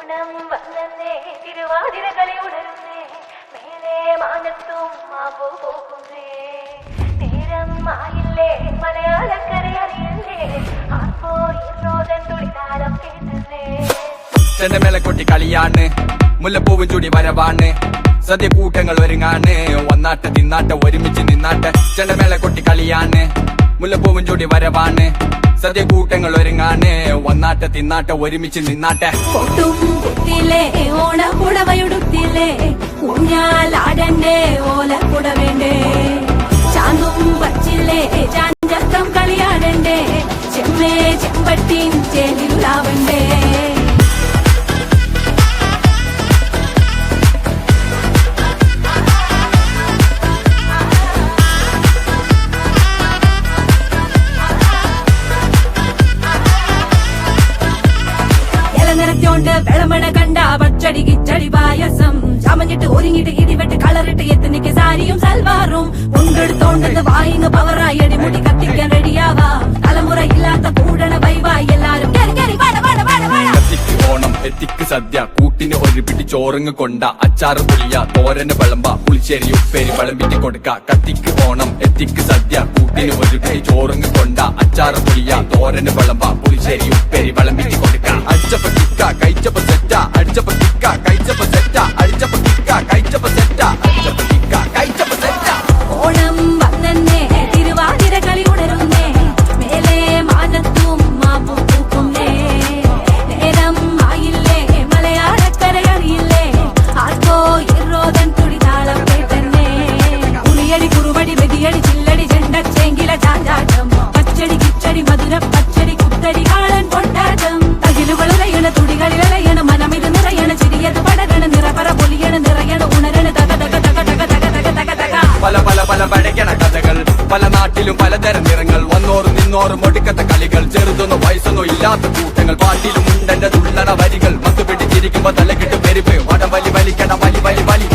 ഓണം വന്നേ തിരുവാതിരകളി ഉണരുന്നേ മേലെ മാനത്തും മാവോ പോകുന്നേ നേരം ആയില്ലേ മലയാളക്കര അറിയല്ലേ ആർപ്പോ ഇറോദൻ തുളിതാളം കേട്ടുന്നേ ചെണ്ടമേള കൊട്ടി കളിയാണ് മുല്ലപ്പൂവും ചൂടി വരവാണ് സദ്യ കൂട്ടങ്ങൾ ഒരുങ്ങാണ് ഒന്നാട്ടെ തിന്നാട്ടെ ഒരുമിച്ച് നിന്നാട്ടെ ചെണ്ടമേള കൊട്ടി കളിയാണ് മുല്ലപ്പൂവും ചൂടി വരവാണ് സദ്യ കൂട്ടങ്ങൾ ഒരുങ്ങാണ് ഒന്നാട്ടെ തിന്നാട്ടെ ഒരുമിച്ച് നിന്നാട്ടെ കൊട്ടും കുത്തിലേ ഓണ കുടവയുടുത്തില്ലേ ഊഞ്ഞാലാടണ്ടേ ഓല കുടവേണ്ടേ ചാന്തും വച്ചില്ലേ ചാഞ്ചക്കം കളിയാടണ്ടേ ചെമ്മേ ചെമ്പട്ടിൻ ചേലിലാവണ്ടേ നിറച്ചോണ്ട് വെളമണ കണ്ട പച്ചടി കിച്ചടി പായസം ചമഞ്ഞിട്ട് ഒരുങ്ങിട്ട് ഇടിവെട്ട് കളറിട്ട് എത്തനിക്ക് സാരിയും സൽവാറും കൊണ്ടെടുത്തോണ്ടത് വായിങ് പവറായി അടിമുടി കത്തിക്കാൻ റെഡിയാവാ തലമുറ ഇല്ലാത്ത കൂടണ വൈവായി എല്ലാരും കത്തിക്ക് ഓണം എത്തിക്ക് സദ്യ കൂട്ടിന് ഒരു പിടി ചോറങ്ങ് കൊണ്ട അച്ചാറ് പുളിയ തോരന് വിളമ്പ പുളിശ്ശേരി ഉപ്പേരി വിളമ്പിട്ട് കൊടുക്ക കത്തിക്ക് ഓണം എത്തിക്ക് സദ്യ കൂട്ടിന് ഒരു പിടി ചോറങ്ങ് കൊണ്ട അച്ചാറ് പുളിയ തോരന് വിളമ്പ പുളിശ്ശേരി ഉപ്പേരി വിളമ്പിട്ട് കൊടുക്ക അടിച്ചപ്പ കിക്ക കഴിച്ചപ്പ സെറ്റ അടിച്ചപ്പ കിക്ക കഴിച്ചപ്പ സെറ്റ അടിച്ചപ്പ കിക്ക കഴിച്ചപ്പ സെറ്റ അടിച്ചപ്പ കിക്ക കഴിച്ചപ്പ സെറ്റ ഓണം വന്നേ തിരുവാതിര കളി ഉണരുന്നേ മേലെ മാനത്തും മാപ്പു പൂക്കുന്നേ നേരം ആയില്ലേ മലയാളക്കര അറിയില്ലേ ആർക്കോ ഇറോദൻ തുടിതാളം കേട്ടന്നെ ഉളിയടി കുറുവടി വെടിയടി ചില്ലടി ചെണ്ടച്ചെങ്കില ചാഞ്ചാട്ടം പച്ചടി കിച്ചടി മധുര പച്ചടി കുത്തടി കാളൻ കൊണ്ടാട്ടം തകിലുകളുലയണ തുടികളിലയണ മനമിത് നിറയണ ചിരിയത് പടകണ നിറപറ പൊലിയണ നിറയണ ഉണരണ തക തക തക തക തക തക തക തക പല പല പല പഴകണ കഥകൾ പല നാട്ടിലും പലതരം നിറങ്ങൾ വന്നോറും നിന്നോറും ഒടുക്കത്ത കളികൾ ചെറുതൊന്നും വയസ്സൊന്നും ഇല്ലാത്ത കൂട്ടങ്ങൾ പാട്ടിലും ഉണ്ടെന്റെ തുള്ളണ വരികൾ മത്തുപിടിച്ചിരിക്കുമ്പോ തലകിട്ട് പെരുപ്പ് വടം വലി വലിക്കണ വലി വലി വലി